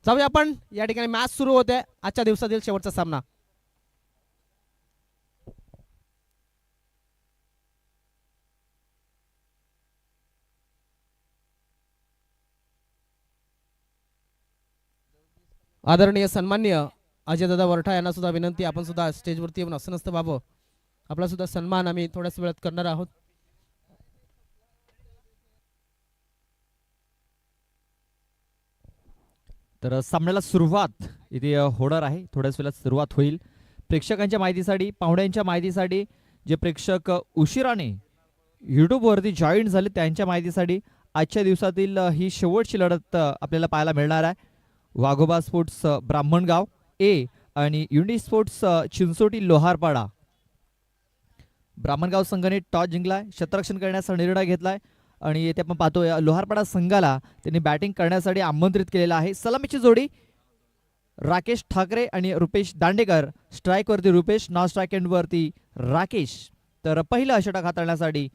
जाऊया आपण या ठिकाणी मॅच सुरू होते आजच्या दिवसातील शेवटचा सामना. आदरणीय सन्मान्य अजयदादा वरठा यांना सुद्धा विनंती, आपण सुद्धा स्टेजवरती येऊन असं नसतं बाबू, आपला सुद्धा सन्मान आम्ही थोड्याच वेळात करणार आहोत. तर सामन्याला सुरुवात इथे होणार आहे. थोड्याच वेळात सुरुवात होईल. प्रेक्षकांच्या माहितीसाठी, पाहुण्यांच्या माहितीसाठी, जे प्रेक्षक उशिराने यूट्यूबवरती जॉईन झाले त्यांच्या माहितीसाठी, आजच्या दिवसातील ही शेवटची लढत आपल्याला पाहायला मिळणार आहे. वाघोबा स्पोर्ट्स ब्राह्मणगाव ए आणि युनिटी स्पोर्ट्स चिंचोटी लोहारपाडा. ब्राह्मणगाव संघाने टॉस जिंकलाय, क्षेत्ररक्षण करण्याचा निर्णय घेतलाय आणि येथे आपण पाहतोय लोहारपाडा संघाला त्यांनी बॅटिंग करण्यासाठी आमंत्रित केलेलं आहे. सलामीची जोडी राकेश ठाकरे आणि रुपेश दांडेकर. स्ट्राईक वरती रुपेश, नॉन स्ट्राईक एंड वरती राकेश. तर पहिला षटक हाताळण्यासाठी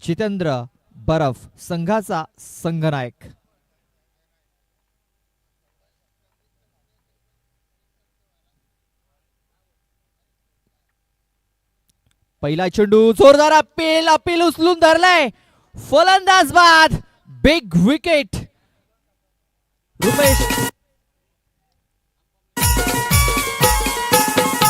जितेंद्र बरफ, संघाचा संघनायक. पहिला चेंडू जोरदार अपील उचलून धरलाय. फलंदाज बाद, बिग विकेट. रुपेश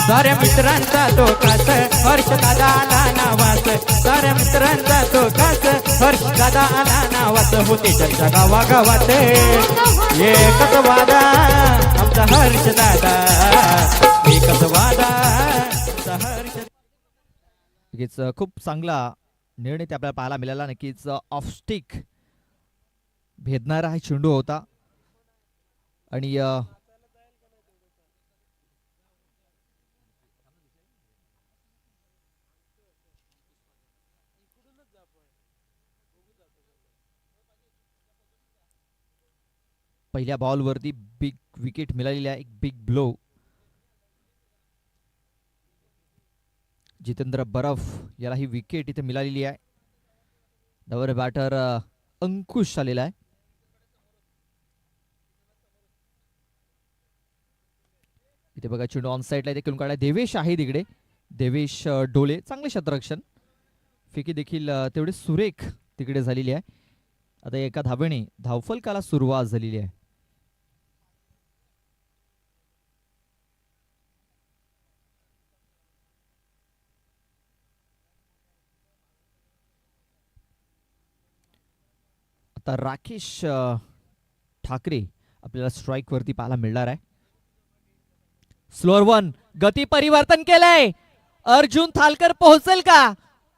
साऱ्या मित्रांचा तो खास हर्ष दादा आला नावास, साऱ्या मित्रांचा तो खास हर्ष दादा आला नावास. होते चर्चा गावागावात एकच वादा आमचा हर्ष दादा, एकच वादा आमचा हर्ष. नक्कीच खूप चांगला निर्णय ते आपल्याला पाहायला मिळाला. नक्कीच ऑफ स्टिक भेदणारा हा चेंडू होता आणि पहिल्या बॉलवरती बिग विकेट मिळालेली आहे, एक बिग ब्लो. जितेंद्र बरफ याला ही विकेट इथे मिळालेली आहे. नवर बॅटर अंकुश आलेला आहे. इथे बघा चेंडू ऑन साईडला इथे खेळून काढला. देवेश आहे तिकडे, देवेश डोले. चांगले क्षेत्ररक्षण, फेकी देखील तेवढे सुरेख तिकडे झालेली आहे. आता एका धावेने धावफलकाला सुरुवात झालेली आहे. आता राकेश ठाकरे आपल्याला स्ट्राईक वरती पाहायला मिळणार आहे. स्लोअर वन, गती परिवर्तन केलंय. अर्जुन थालकर पोहोचेल का?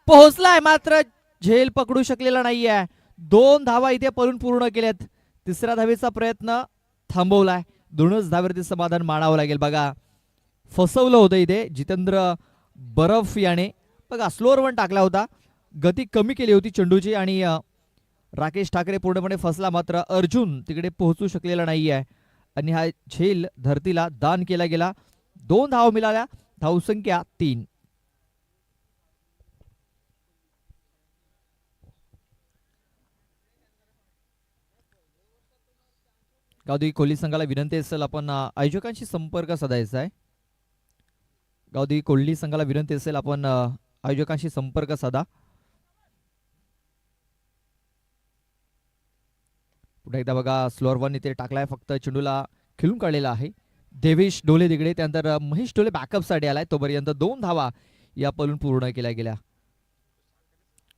पोहोचलाय, मात्र झेल पकडू शकलेला नाहीये. 2 धावा इथे पळून पूर्ण केल्यात. तिसऱ्या धावेचा प्रयत्न थांबवलाय. 2च धावेवरती समाधान मानावं लागेल. बघा फसवलं होतं इथे जितेंद्र बरफ याने. बघा स्लोअर वन टाकला होता, गती कमी केली होती चेंडूची आणि राकेश ठाकरे पूर्णपणे फसला. मात्र अर्जुन तिकडे पोहोचू शकलेला नाहीये आणि हा झेल धरतीला दान केला गेला. 2 धाव मिळाल्या, धावसंख्या 3. गावदेवी कोहली संघाला विनंती असेल आपण आयोजकांशी संपर्क साधायचा आहे. गावदेवी कोहली संघाला विनंती असेल आपण आयोजकांशी संपर्क साधा. पुन्हा एकदा बघा स्लोअर वन इथे टाकलाय, फक्त चेंडूला खेळून काढलेला आहे. देवेश डोले तिकडे, त्यानंतर महेश डोले बॅकअप साठी आलाय. तोपर्यंत 2 धावा या पळून पूर्ण केल्या गेल्या.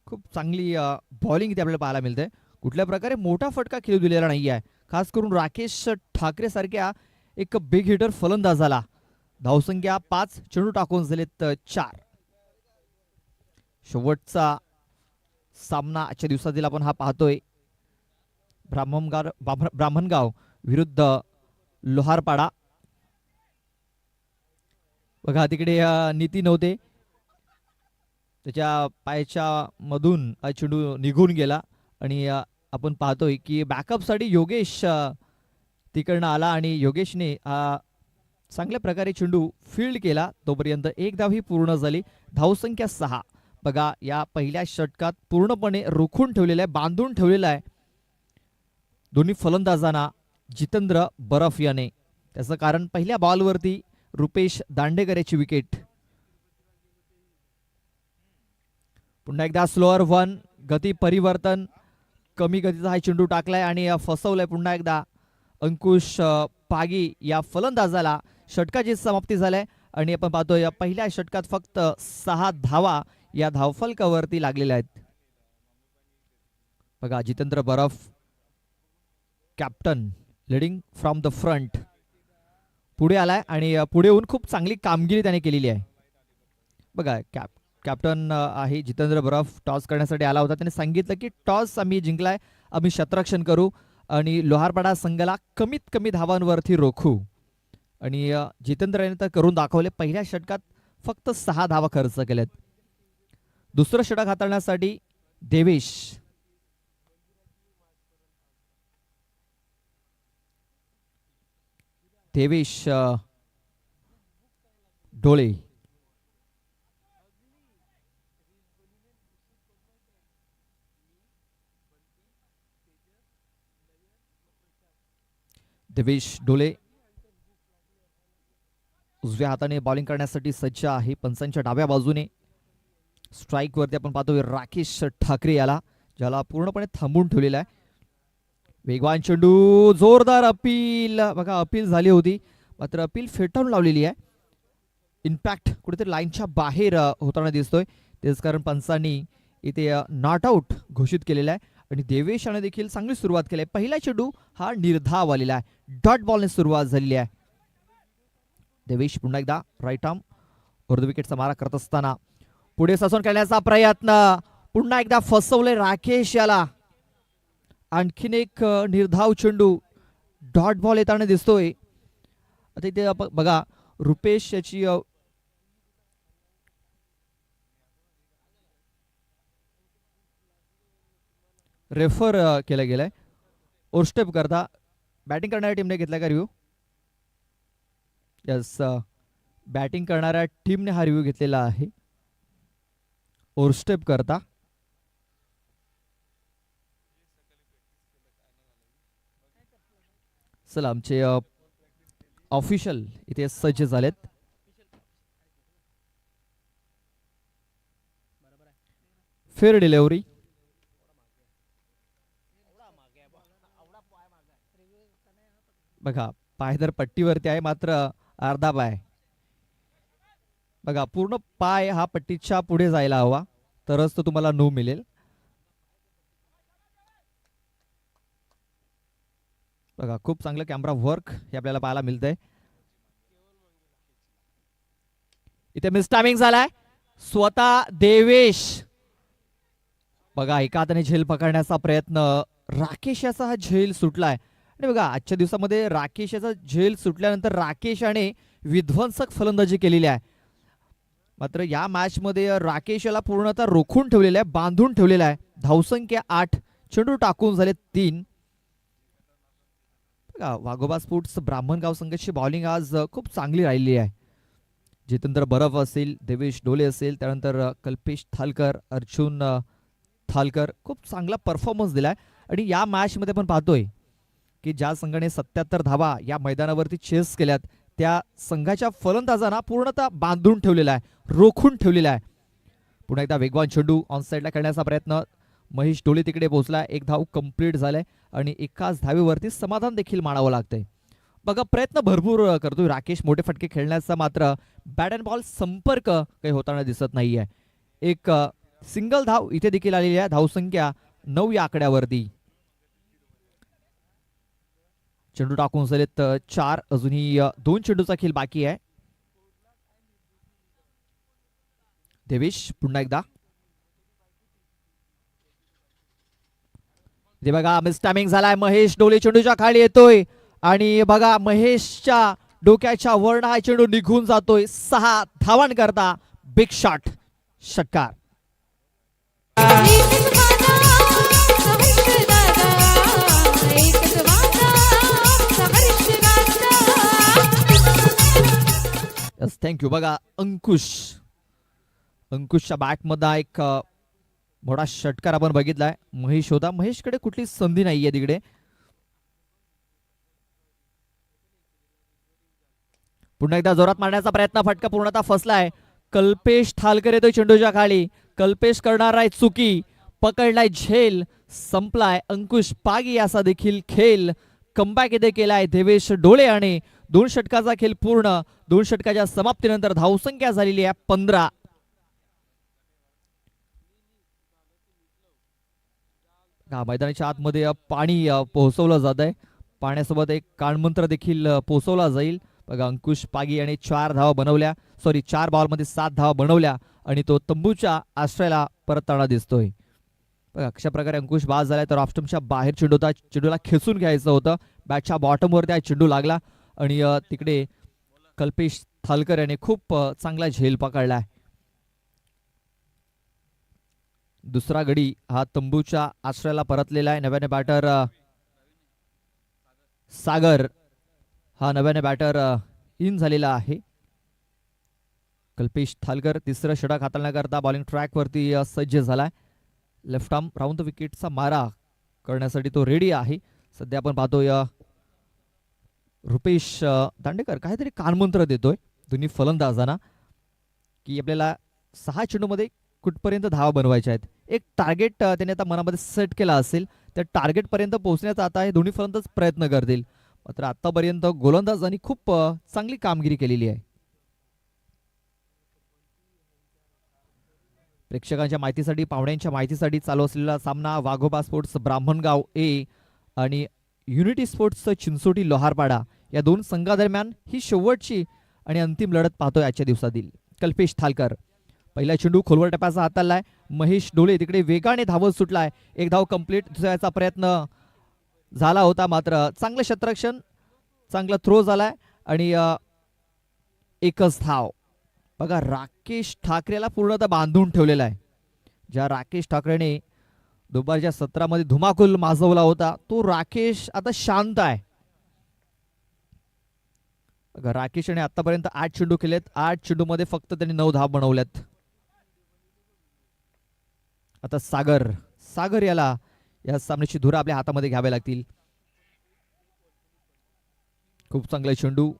खूप चांगली बॉलिंग इथे आपल्याला पाहायला मिळते. कुठल्या प्रकारे मोठा फटका खेळू दिलेला नाही आहे. खास करून राकेश ठाकरे सारख्या एक बिग हिटर फलंदाजाला. धावसंख्या 5, चेंडू टाकून झालेत 4. शेवटचा सामना आजच्या दिवसातील आपण हा पाहतोय. ब्राह्मणगाव विरुद्ध लोहारपाडा. बघा तिकडे नितीन होते, त्याच्या पायाच्या मधून चेंडू निघून गेला आणि आपण पाहतोय की बॅकअप साठी योगेश तिकडनं आला आणि योगेशने चांगल्या प्रकारे चेंडू फील्ड केला. तोपर्यंत 1 धाव ही पूर्ण झाली. धावसंख्या 6. बघा या पहिल्या षटकात पूर्णपणे रोखून ठेवलेला आहे, बांधून ठेवलेला आहे दोन्ही फलंदाजांना. जितेंद्र बरफ याने. त्याचं कारण पहिल्या बॉलवरती रुपेश दांडेकर याची विकेट. पुन्हा एकदा स्लोअर वन, गती परिवर्तन, कमी गतीचा हा चेंडू टाकलाय आणि फसवलाय पुन्हा एकदा अंकुश पागी या फलंदाजाला. षटकाची समाप्ती झाली आणि आपण पाहतोय या पहिल्या षटकात फक्त 6 धावा या धावफलकावरती लागलेल्या आहेत. बघा जितेंद्र बरफ captain leading from the front पुढे आलाय आणि पुढे येऊन खूप चांगली कामगिरी त्याने केलेली आहे. बघा कॅप्टन आहे जितेंद्र बरफ. टॉस करण्यासाठी आला होता. त्याने सांगितलं की टॉस आम्ही जिंकलाय, आम्ही क्षेत्ररक्षण करू आणि लोहारपाडा संघाला कमीत कमी धावांवरती रोखू. आणि जितेंद्र याने तर करून दाखवले. पहिल्या षटकात फक्त 6 धावा खर्च केल्यात. दुसरं षटक हाताळण्यासाठी देवेश डोळे. देवेश डोळे उजव्या हाताने बॉलिंग करण्यासाठी सज्ज आहे. पंचांच्या डाव्या बाजूने स्ट्राईक वरती आपण पाहतोय राकेश ठाकरे याला, ज्याला पूर्णपणे थांबून ठेवलेला आहे. वेगवान चेंडू, जोरदार अपील. बघा अपील झाली होती मात्र अपील फेटाळून लावलेली आहे. इम्पॅक्ट कुठेतरी लाईनच्या बाहेर होताना दिसतोय. तेच कारण पंचांनी इथे नॉट आउट घोषित केलेला आहे आणि देवेश याने देखील चांगली सुरुवात केली आहे. पहिला चेंडू हा निर्धाव आलेला आहे. डॉट बॉलने सुरुवात झालेली आहे. देवेश पुन्हा एकदा राईट आर्म अर्ध विकेटचा मारा करत असताना पुढे ससून खेळण्याचा प्रयत्न, पुन्हा एकदा फसवले राकेश याला. आणखीन एक निर्धाव चेंडू, डॉट बॉल येताना दिसतोय. आता इथे बघा रुपेश याची रेफर केलं गेलंय. ओव्हरस्टेप करता बॅटिंग करणाऱ्या टीमने घेतला का रिव्ह्यू? यस, बॅटिंग करणाऱ्या टीमने हा रिव्ह्यू घेतलेला आहे ओव्हरस्टेप करता. चला आमचे ऑफिशियल इथे सज्ज झालेत. Fair delivery. बघा पाय तर पट्टीवरती आहे मात्र अर्धा पाय. बघा पूर्ण पाय हा पट्टीच्या पुढे जायला हवा तरच तो तुम्हाला नो मिळेल. बघा खूप चांगलं कॅमेरा वर्क हे आपल्याला पाहायला मिळतंय. इथे मिस टायमिंग झालाय. स्वतः देवेश बघा एका हाताने झेल पकडण्याचा प्रयत्न, राकेश याचा हा झेल सुटलाय. आणि बघा आजच्या दिवसामध्ये राकेश याचा झेल सुटल्यानंतर राकेश याने विध्वंसक फलंदाजी केलेली आहे. मात्र या मॅच मध्ये राकेश याला पूर्णतः रोखून ठेवलेला आहे, बांधून ठेवलेला आहे. धावसंख्या 8, चेंडू टाकून झाले 3. वाघोबा स्पोर्ट्स ब्राह्मणगाव संघाची बॉलिंग आज खूप चांगली राहिली आहे. जितेंद्र बरफ असेल, देवेश डोले असेल, त्यानंतर कल्पेश थालकर, अर्जुन थालकर खूप चांगला परफॉर्मन्स दिलाय. आणि या मॅच मध्ये आपण पाहतोय की ज्या संघाने 77 धावा या मैदानावरती चेस केल्यात त्या संघाच्या फलंदाजांना पूर्णतः बांधून ठेवलेला आहे, रोखून ठेवलेला आहे. पुन्हा एकदा वेगवान चेंडू ऑन साइडला खेळण्याचा प्रयत्न, महेश डोले तिकडे पोहोचला. 1 धाव कंप्लीट झालाय आणि एकाच धावेवरती समाधान देखील मानावं लागतंय. बघा प्रयत्न भरपूर करतोय राकेश मोठे फटके खेळण्याचा, मात्र बॅट अँड बॉल संपर्क काही होताना दिसत नाहीये. एक सिंगल धाव इथे देखील आलेली आहे. धावसंख्या 9 या आकड्यावरती. चेंडू टाकून झालेत 4, अजूनही 2 चेंडूचा खेळ बाकी आहे. देवेश पुन्हा एकदा. ते बघा मिस टायमिंग झालाय. महेश डोले चेंडूच्या खाली येतोय आणि बघा महेशच्या डोक्याच्या वरनं हा चेंडू निघून जातोय. 6 धावांकरता बिग शॉट, षटकार. थँक्यू. बघा अंकुशच्या बॅटमध्ये एक मोठा षटकार आपण बघितलाय. महेश होता, महेशकडे कुठली संधी नाहीये तिकडे. पुन्हा एकदा जोरात मारण्याचा प्रयत्न, फटका पूर्णतः फसलाय. कल्पेश थालकर येतोय चेंडूच्या खाली. कल्पेश करणार आहे चुकी, पकडलाय झेल, संपलाय. अंकुश पागी असा देखील खेळ. कमबॅक येथे केलाय देवेश डोळे आणि 2 षटकाचा खेळ पूर्ण. 2 षटकाच्या समाप्तीनंतर धावसंख्या झालेली आहे 15. मैदानाच्या आतमध्ये पाणी पोहोचवलं जात आहे. पाण्यासोबत एक कानमंत्र देखील पोहोचवला जाईल. बघा अंकुश पागी आणि 4 धावा बनवल्या, 4 बॉलमध्ये 7 धावा बनवल्या आणि तो तंबूच्या आश्रयाला परतताना दिसतोय. बघा अशा प्रकारे अंकुश बाद झालाय. तर ऑफस्टंपच्या बाहेर चेंडू होता, चेंडूला खेचून घ्यायचं होतं. बॅटच्या बॉटमवर त्या चेंडू लागला आणि तिकडे कल्पेश थालकर याने खूप चांगला झेल पकडलाय. दुसरा गडी हा तंबूच्या आश्रयाला परतलेला आहे. नव्याने बॅटर सागर हा नव्याने बॅटर इन झालेला आहे. कल्पेश थालकर तिसरं षटक हाताळण्याकरता बॉलिंग ट्रॅक वरती सज्ज झालाय. लेफ्ट आर्म राऊंड द विकेटचा मारा करण्यासाठी तो रेडी आहे. सध्या आपण पाहतोय रुपेश दांडेकर काहीतरी कानमंत्र देतोय दोन्ही फलंदाजांना की आपल्याला 6 चेंडूमध्ये कुठपर्यंत धावा बनवायच्या आहेत. एक टार्गेट त्याने आता मनामध्ये सेट केला असेल. त्या टार्गेट पर्यंत पोहोचण्याचा आता हे दोन्ही फलंदाज प्रयत्न करतील. मात्र आतापर्यंत गोलंदाजांनी खूप चांगली कामगिरी केलेली आहे. प्रेक्षकांच्या माहितीसाठी, पाहुण्यांच्या माहितीसाठी चालू असलेला सामना वाघोबा स्पोर्ट्स ब्राह्मणगाव ए आणि युनिटी स्पोर्ट्स चिंचोटी लोहारपाडा या 2 संघादरम्यान ही शेवटची आणि अंतिम लढत पाहतोय आजच्या दिवसातील. कल्पेश थालकर पहिला चेंडू खोलवर टप्प्याचा हाताळलाय. महेश डोळे तिकडे वेगाने धावत सुटलाय. 1 धाव कंप्लीट. दुसऱ्याचा प्रयत्न झाला होता मात्र चांगलं क्षेत्ररक्षण, चांगला थ्रो झालाय आणि 1च धाव. बघा राकेश ठाकरेला पूर्णतः बांधून ठेवलेला आहे. ज्या राकेश ठाकरेने दुपारच्या सत्रामध्ये धुमाकूल माजवला होता तो राकेश आता शांत आहे. बघा राकेशने आतापर्यंत 8 चेंडू केलेत. 8 चेंडू मध्ये फक्त त्यांनी 9 धाव बनवल्यात. आता सागर याला या सामन्याची धुरा आपल्या हातामध्ये घ्याव्या लागतील. खूप चांगला चेंडू,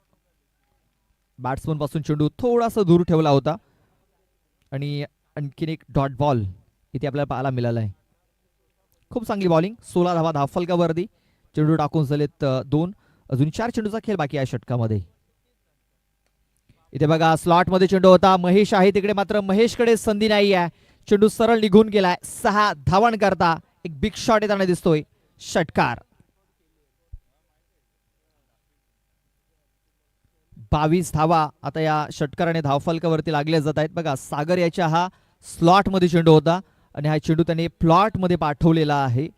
बॅट्समन पासून चेंडू थोडासा दूर ठेवला होता आणि आणखीन एक डॉट बॉल इथे आपल्याला पाहायला मिळाला आहे. खूप चांगली बॉलिंग. 16 धावा धावफलकावरती. चेंडू टाकून झालेत 2. अजून 4 चेंडूचा खेळ बाकी आहे षटकामध्ये. इथे बघा स्लॉट मध्ये चेंडू होता. महेश आहे तिकडे मात्र महेशकडे संधी नाही आहे. चेंडू सरळ निघून गेलाय. 6 धावांन करता एक बिग शॉट येताना दिसतोय. षटकार. 22 धावा आता या षटकाराने धावफलकावरती लागल्या जात आहेत. बघा सागर याच्या हा स्लॉट मध्ये चेंडू होता आणि हा चेंडू त्याने प्लॉट मध्ये पाठवलेला आहे.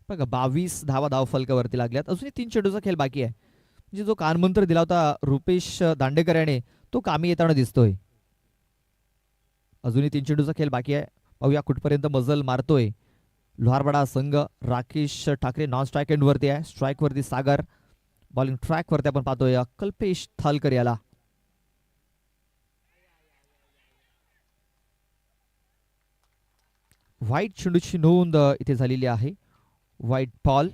बघा 22 धावा धावफलकावरती लागल्यात. अजूनही 3 चेंडूचा खेळ बाकी आहे. म्हणजे जो कानमंत्र दिला होता रुपेश दांडेकर याने तो कामी येताना दिसतोय. अजूनही 3 चेंडूचा खेळ बाकी आहे. पाहूया कुठपर्यंत मजल मारतोय लोहारवाडा संघ. Rakesh Thackeray non strike end वरती आहे. स्ट्राईक वरती सागर. बॉलिंग ट्रॅक वरती आपण पाहतोय कल्पेश थालकर याला. व्हाईट चेंडूची नोंद इथे झालेली आहे. White ball.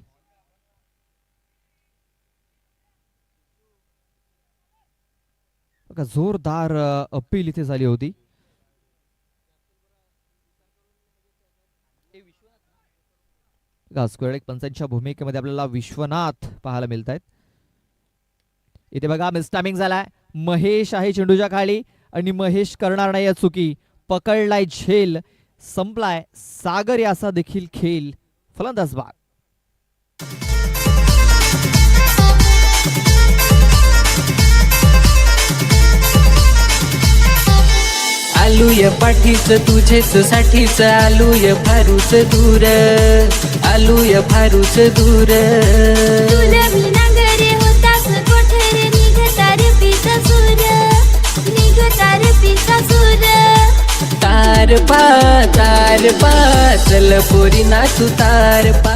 बघा जोरदार अपील इथे झाली होती. स्क्वेअर एक पंचांच्या भूमिकेमध्ये आपल्याला विश्वनाथ पाहायला मिळत आहेत. इथे बघा मिस टायमिंग झालाय. महेश आहे चेंडूच्या खाली आणि महेश करणार नाही चुकी. पकडलाय झेल, संपलाय. सागर याचा देखील खेळ. फलंदाज बाद. आलूय पाठीच तुझेच साठीच आलूय फारूच दूर आलूय फारूच दूर नागरे होतास कोठरे निघतार पिता सूर निघतार पिता सूर तार पा चल पोरी नाचू तार पा.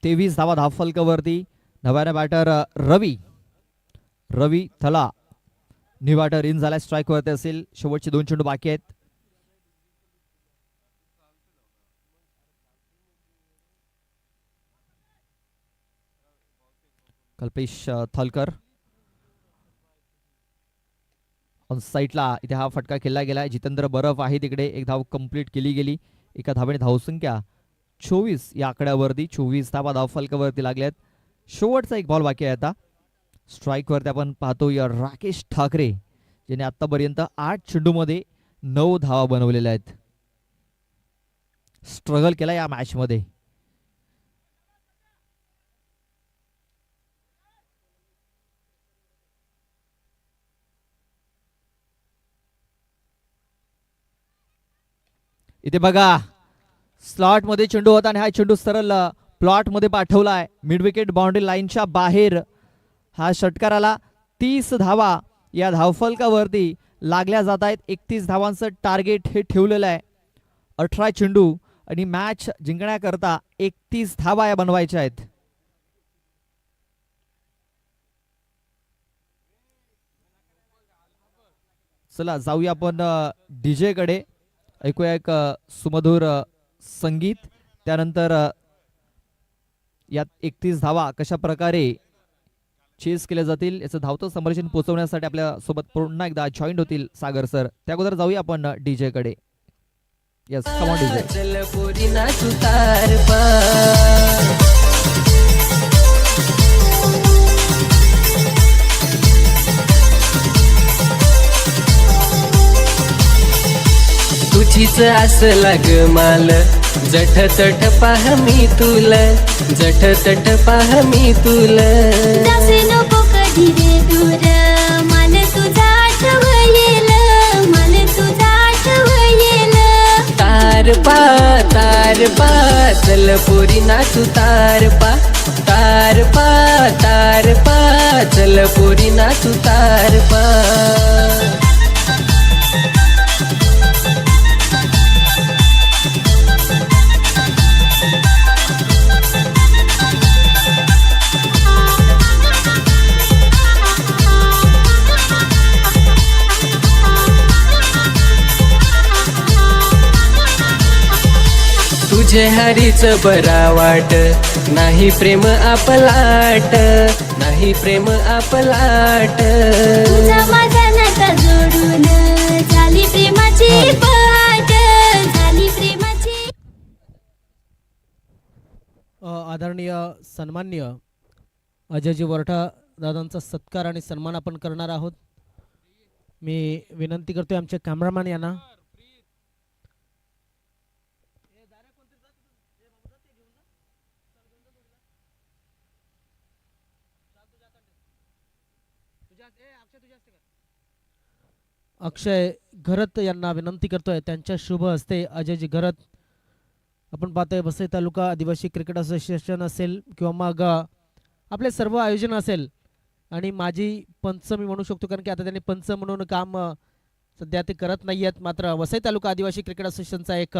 23 धावा धावफलकावरती. नव्याने बॅटर रवी थला न्यू बॅटर इन झाला. स्ट्राईक वरती असेल. शेवटचे 2 चेंडू बाकी आहेत. . कल्पेश थलकर ऑन साईडला इथे हा फटका खेळला गेलाय. जितेंद्र बरफ आहे तिकडे. एक धाव कंप्लीट केली गेली. एका धावेने धावसंख्या 24 या आकड्यावरती. 24 धावा धावफलकावरती लागल्यात. शेवटचा एक बॉल बाकी आहे आता. स्ट्राईक वरती आपण पाहतोय राकेश ठाकरे ज्याने आतापर्यंत 8 चेंडूमध्ये 9 धावा बनवलेल्या आहेत. स्ट्रगल केला या मॅच मध्ये. इथे बघा स्लॉट मध्ये चेंडू होता आणि हा चेंडू सरळ प्लॉट मध्ये पाठवलाय. मिड विकेट बाउंड्री लाईनच्या बाहेर हा षटकाराला 30 धावा या धावफलकावरती लागल्या जात आहेत. 31 धावांचं टार्गेट हे ठेवलेलं आहे. 18 चेंडू आणि मॅच जिंकण्याकरता 31 धावा या बनवायच्या आहेत. चला जाऊया आपण डीजे कडे. ऐकूया एक सुमधुर संगीत. त्यानंतर यात 31 धावा कशा प्रकारे चेस केल्या जातील याचं धावतं संभाषण पोहोचवण्यासाठी आपल्या सोबत पुन्हा एकदा जॉईंट होतील सागर सर. त्या अगोदर जाऊया आपण डीजे कडे. Yes come on DJ. चल पोरी नाचू तार पा तुझीच आस लाग माल जठ तठ पाह मी तुला जठ तठ पाह मी तुला जासे नको कधी रे दूर मला तुझा आठवयेल मला तुझा आठवयेल तार पा चल पोरी नाचू तार पा चल पोरी नाचू तार पा तुझे हरीच बरा वाट नाही प्रेम आपलाट नाही प्रेम आपलाट तुझा माझा नाता जोडून झाली प्रेमाची पहाट झाली प्रेमाची. आदरणीय सन्माननीय अजयजी वरठा दादांचा सत्कार आणि सन्मान आपण करणार आहोत. मी विनंती करतोय आमचे कॅमेरामॅन यांना. अक्षय घरत यांना विनंती करतोय त्यांच्या शुभ हस्ते अजयजी घरत. आपण पाहतोय वसई तालुका आदिवासी क्रिकेट असोसिएशन असेल किंवा मग आपले सर्व आयोजन असेल आणि माझी पंच मी म्हणू शकतो कारण की आता त्यांनी पंच म्हणून काम सध्या ते करत नाही आहेत. मात्र वसई तालुका आदिवासी क्रिकेट असोसिएशनचा एक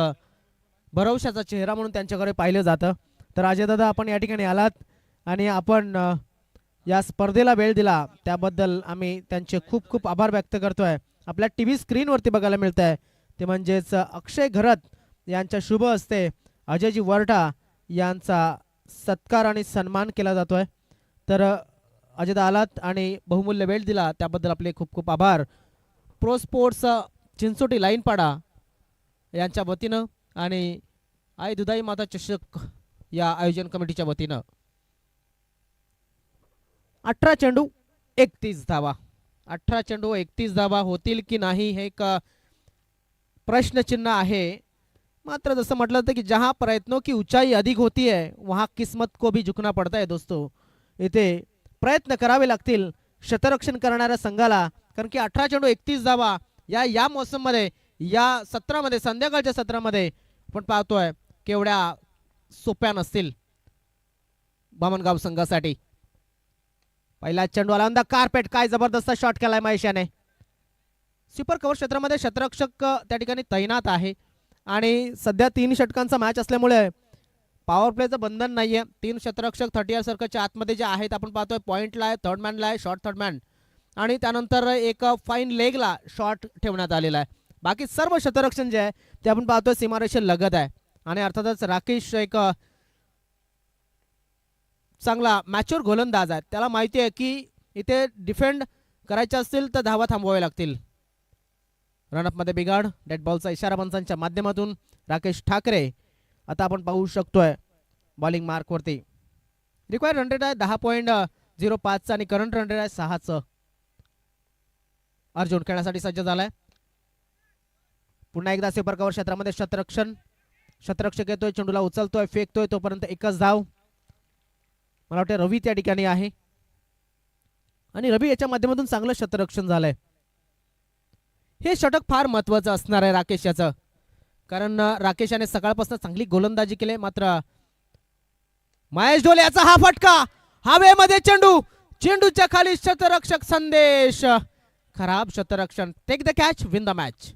भरवशाचा चेहरा म्हणून त्यांच्याकडे पाहिलं जातं. तर अजयदादा आपण या ठिकाणी आलात आणि आपण या स्पर्धेला वेळ दिला त्याबद्दल आम्ही त्यांचे खूप खूप आभार व्यक्त करतोय. आपल्या टीव्ही स्क्रीनवरती बघायला मिळत आहे ते म्हणजेच अक्षय घरत यांच्या शुभ हस्ते अजयजी वरठा यांचा सत्कार आणि सन्मान केला जातोय. तर अजयदा आलात आणि बहुमूल्य वेळ दिला त्याबद्दल आपले खूप खूप आभार. प्रो स्पोर्ट्स चिंचोटी लाईनपाडा यांच्या वतीनं आणि आई दुधाई माता चषक या आयोजन कमिटीच्या वतीनं 18 चेंडू 31 धावा. 18 चेंडू 31 धावा होतील की नाही हे एक प्रश्नचिन्ह आहे. मात्र जसं म्हटलं होतं की जहां प्रयत्नों की ऊंचाई अधिक होती है वहां किस्मत को भी झुकना पड़ता है. दोस्तों इथे प्रयत्न करावे लागतील क्षेत्ररक्षण करणाऱ्या संघाला कारण की 18 चेंडू 31 धावा या मोसममध्ये या सत्रामध्ये संध्याकाळच्या सत्रामध्ये आपण पाहतोय केवढ्या सोप्या नसतील बामणगाव संघासाठी. पहिला चेंडू आला कार्पेट. काय जबरदस्त शॉट केलाय महेशाने. सुपर कव्हर क्षेत्रामध्ये क्षेत्ररक्षक त्या ठिकाणी तैनात आहे आणि सध्या 3 षटकांचा मॅच असल्यामुळे पॉवर प्लेचं बंधन नाहीये. 3 क्षेत्ररक्षक 30 सर्कलच्या आतमध्ये जे आहेत आपण पाहतोय पॉइंटला आहे, थर्ड मॅनला आहे, शॉर्ट थर्ड मॅन आणि त्यानंतर एक फाईन लेगला शॉट ठेवण्यात आलेला आहे. बाकी सर्व क्षेत्ररक्षण जे आहे ते आपण पाहतोय सीमारेषे लगत आहे आणि अर्थातच राकेश एक चांगला मॅच्युअर गोलंदाज आहे, त्याला माहिती आहे की इथे डिफेंड करायचे असतील तर धावा थांबवावे लागतील. रनअपमध्ये बिघाड, डेड बॉलचा इशारा पंचांच्या माध्यमातून राकेश ठाकरे. आता आपण पाहू शकतोय बॉलिंग मार्कवरती रिक्वायर्ड रन रेट आहे 10.05 आणि करंट रन रेट आहे 6. अर्जुन खेळण्यासाठी सज्ज झालाय. पुन्हा एकदा स्वीपर कव्हर क्षेत्रामध्ये शतरक्षक येतोय, चेंडूला उचलतोय, फेकतोय, तोपर्यंत एकच धाव. मला वाटतं रवी त्या ठिकाणी आहे आणि रवी याच्या माध्यमातून चांगलं शतरक्षण झालंय. हे षटक फार महत्वाचं असणार आहे राकेश याचं, कारण राकेश याने सकाळपासून चांगली गोलंदाजी केली. मात्र महेश ढोले याचा हा फटका, हवेमध्ये चेंडूच्या खाली शतरक्षक संदेश. खराब शतरक्षण. Take the catch, win the match.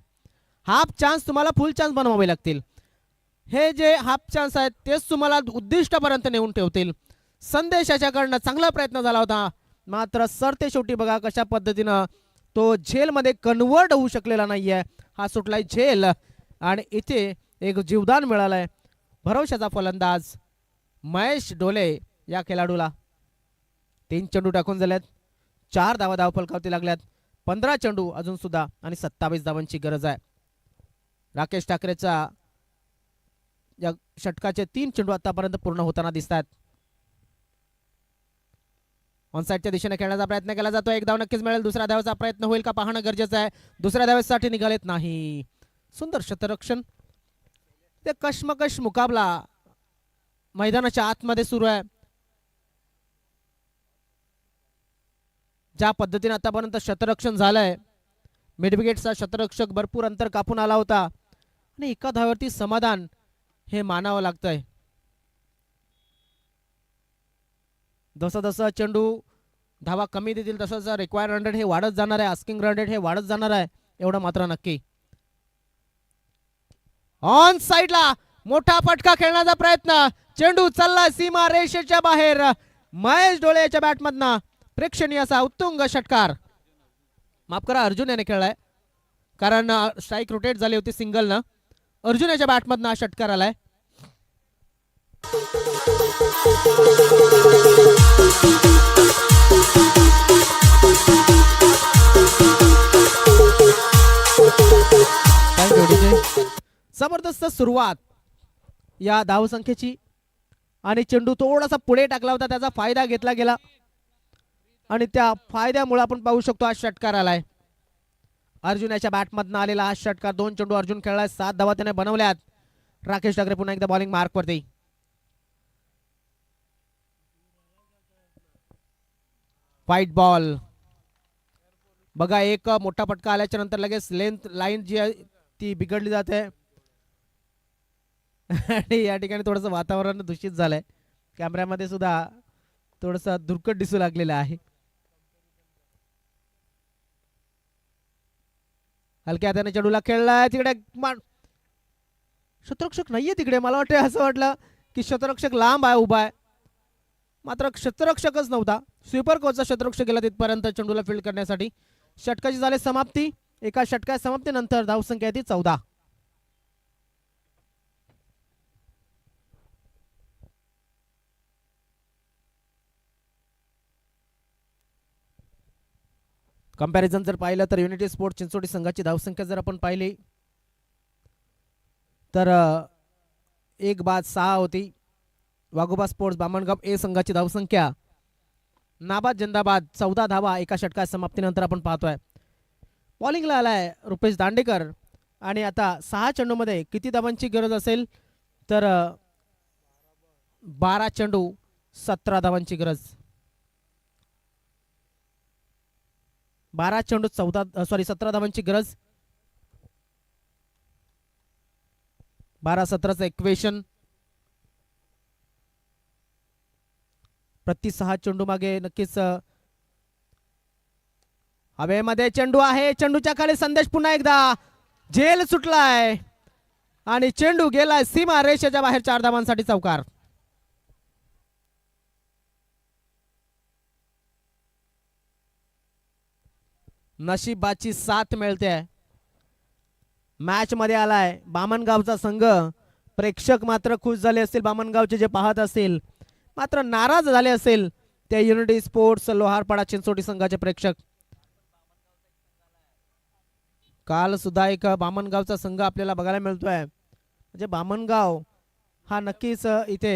Half chance तुम्हाला फुल चान्स बनवावे लागतील. हे जे हाफ चान्स आहेत तेच तुम्हाला उद्दिष्टापर्यंत नेऊन ठेवतील. संदेश याच्याकडनं चांगला प्रयत्न झाला होता, मात्र सरते शेवटी बघा कशा पद्धतीनं तो झेलमध्ये कन्वर्ट होऊ शकलेला नाहीये. हा सुटलाय झेल आणि इथे एक जीवदान मिळालंय. भरवशाचा फलंदाज महेश ढोले या खेळाडूला 3 चेंडू टाकून झाल्यात, 4 धावा धावफलकावरती लागल्यात. 15 चेंडू अजून सुद्धा आणि 27 धावांची गरज आहे. राकेश ठाकरेचा या षटकाचे 3 चेंडू आतापर्यंत पूर्ण होताना दिसतात. ऑनसाईडच्या दिशेने खेळण्याचा प्रयत्न केला जातो. एक धाव नक्कीच मिळेल. दुसऱ्या धावाचा प्रयत्न होईल का पाहणं गरजेचं आहे. दुसऱ्या धावेसाठी निघालेत नाही. सुंदर शतरक्षण. ते कशमकश मुकाबला मैदानाच्या आतमध्ये सुरू आहे. ज्या पद्धतीने आतापर्यंत शतरक्षण झालंय, मिडविकेटचा शतरक्षक भरपूर अंतर कापून आला होता आणि एका धावेवरती समाधान हे मानावं लागतंय. जसं जसं चेंडू धावा कमी देतील तसं जसं रिक्वायर्ड रन रेट हे वाढत जाणार आहे, आस्किंग रन रेट हे वाढत जाणार आहे, एवढं मात्र नक्की. ऑन साइडला मोठा फटका खेळण्याचा प्रयत्न, चेंडू चालला सीमा रेषेच्या बाहेर. महेश ढोले याच्या बॅटमधनं प्रेक्षणीय असा उत्तुंग षटकार. माफ करा, अर्जुन याने खेळलाय, कारण स्ट्राईक रोटेट झाली होती सिंगलनं. अर्जुन याच्या बॅटमधनं हा षटकार आलाय. जबरदस्त सुरुवात या धावसंख्येची आणि चेंडू थोडासा पुढे टाकला होता, त्याचा फायदा घेतला गेला आणि त्या फायद्यामुळे आपण पाहू शकतो हा षटकार आलाय. अर्जुन याच्या बॅटमधनं आलेला हा षटकार. 2 चेंडू अर्जुन खेळलाय, 7 धावा त्याने बनवल्यात. राकेश ठाकरे पुन्हा एकदा बॉलिंग मार्कवरती. व्हाईट बॉल बघा, एक मोठा फटका आल्याच्या नंतर लगेच लेंथ लाईन जी आहे ती बिघडली जाते आणि या ठिकाणी थोडस वातावरण दूषित झालंय. कॅमेऱ्यामध्ये सुद्धा थोडस धुरकट दिसू लागलेलं आहे. हलक्या हाताने चेंडूला खेळलाय. तिकडे शतरक्षक नाहीये तिकडे. मला वाटतं असं वाटलं की शतरक्षक लांब आहे, उभा आहे, मात्र शतरक्षकच नव्हता. स्वीपर कोचचा शतरक्षक गेला तिथपर्यंत चेंडूला फील्ड करण्यासाठी. षटकाची झाली समाप्ती. एका षटकाच्या समाप्तीनंतर धावसंख्या येते 14. कंपॅरिझन जर पाहिलं तर युनिटी स्पोर्ट चिंचोटी संघाची धावसंख्या जर आपण पाहिली तर 1-6 होती. वाघोबा स्पोर्ट्स बामणगाव ए संघाची धावसंख्या नाबाद जिंदाबाद 14 धावा एका षटका समाप्तीनंतर आपण पाहतोय. बॉलिंगला आलाय रुपेश दांडेकर आणि आता 6 चेंडूमध्ये किती धावांची गरज असेल तर 12 चेंडू 17 धावांची गरज. 12 चेंडू 17 धावांची गरज. 12-17चं इक्वेशन. प्रति 6 चेंडू मागे नक्कीच हवेमध्ये चेंडू आहे. चेंडूच्या खाली संदेश पुन्हा एकदा. झेल सुटलाय आणि चेंडू गेलाय सीमा रेषेच्या बाहेर. 4 धावांसाठी चौकार. नशिबाची साथ मिळते. मॅच मध्ये आलाय बामणगावचा संघ. प्रेक्षक मात्र खुश झाले असतील बामणगावचे जे पाहत असतील, मात्र नाराज झाले असेल त्या युनिटी स्पोर्ट्स लोहारपाडा चिंचोटी संघाचे प्रेक्षक. काल सुद्धा एक बामणगावचा संघ आपल्याला बघायला मिळतोय. म्हणजे बामणगाव हा नक्कीच इथे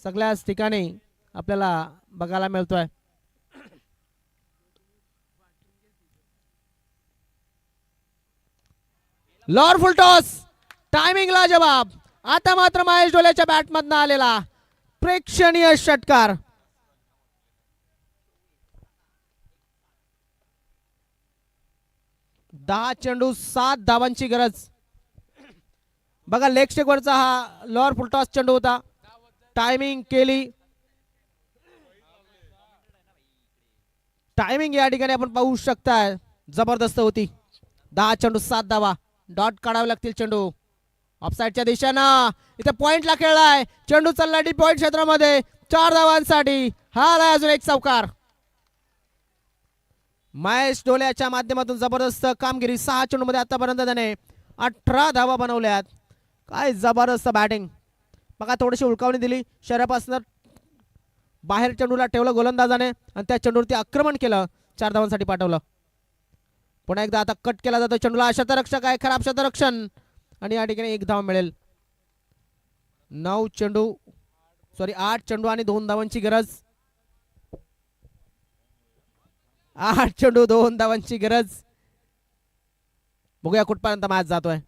सगळ्याच ठिकाणी आपल्याला बघायला मिळतोय. लॉर फुलटॉस टायमिंगला जवाब. आता मात्र महेश डोलेच्या बॅट मधनं आलेला प्रेक्षणीय षटकार. दहा चेंडू 7 धावांची गरज. बघा लेग स्टेक वरचा हा लॉर फुलटॉस चेंडू होता. टायमिंग केली. टायमिंग या ठिकाणी आपण पाहू शकताय जबरदस्त होती. 10 चेंडू 7 धावा. डॉट काढावे लागतील चेंडू ऑफसाईडच्या दिशेनं. इथे पॉइंटला खेळलाय चेंडू. चालला डी पॉइंट क्षेत्रामध्ये 4 धावांसाठी. हा आलाय अजून एक चौकार. महेश डोल्याच्या माध्यमातून जबरदस्त कामगिरी. 6 चेंडू मध्ये आतापर्यंत त्याने 18 धावा बनवल्यात. काय जबरदस्त बॅटिंग. बघा थोडीशी उलकावणी दिली शरीरापासून बाहेर चेंडूला ठेवलं गोलंदाजाने आणि त्या चेंडूवरती आक्रमण केलं. 4 धावांसाठी पाठवलं. पुन्हा एकदा आता कट केला जातो चेंडूला. शतरक्षक आहे खराब शतरक्षण आणि या ठिकाणी 1 धाव मिळेल. 8 चेंडू आणि 2 धावांची गरज. 8 चेंडू 2 धावांची गरज. बघूया कुठपर्यंत मॅच जातोय.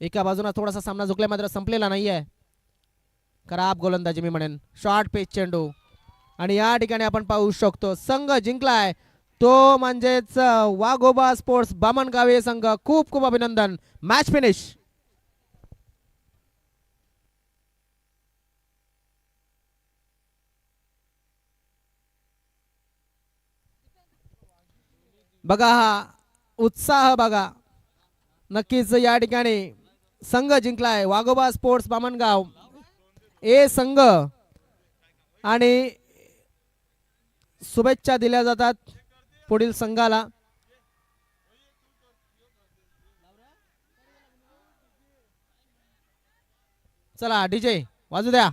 एका बाजूला थोडासा सामना झुकला मात्र संपलेला नाहीये. खराब गोलंदाजी मी म्हणेन. शॉर्ट पेच चेंडू आणि या ठिकाणी आपण पाहू शकतो संघ जिंकलाय तो म्हणजेच वाघोबा स्पोर्ट्स बामणगाव संघ. खूप खूप अभिनंदन. Match finish. बघा हा उत्साह बघा. नक्कीच या ठिकाणी संघ जिंकलाय वाघोबा स्पोर्ट्स बामणगाव ए संघ आणि शुभेच्छा दिल्या जातात पुढील संघाला. चला डीजे वाजू द्या.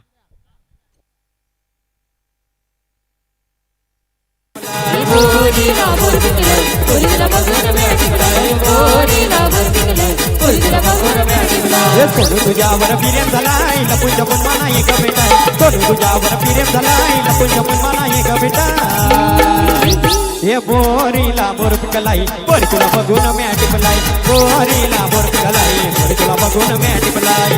सोनू तुझ्यावर प्रेम झालाय लपून जपून मला एक बेटा. सोनू तुझ्यावर प्रेम झालाय लपून जपून मला एक बेटा. हे बोरीला बोर पिकलाई बोर तुला बघून मॅट पिकलाई. बोरीला बोर पिकलाई बोर तुला बघून मॅट पिकलाई.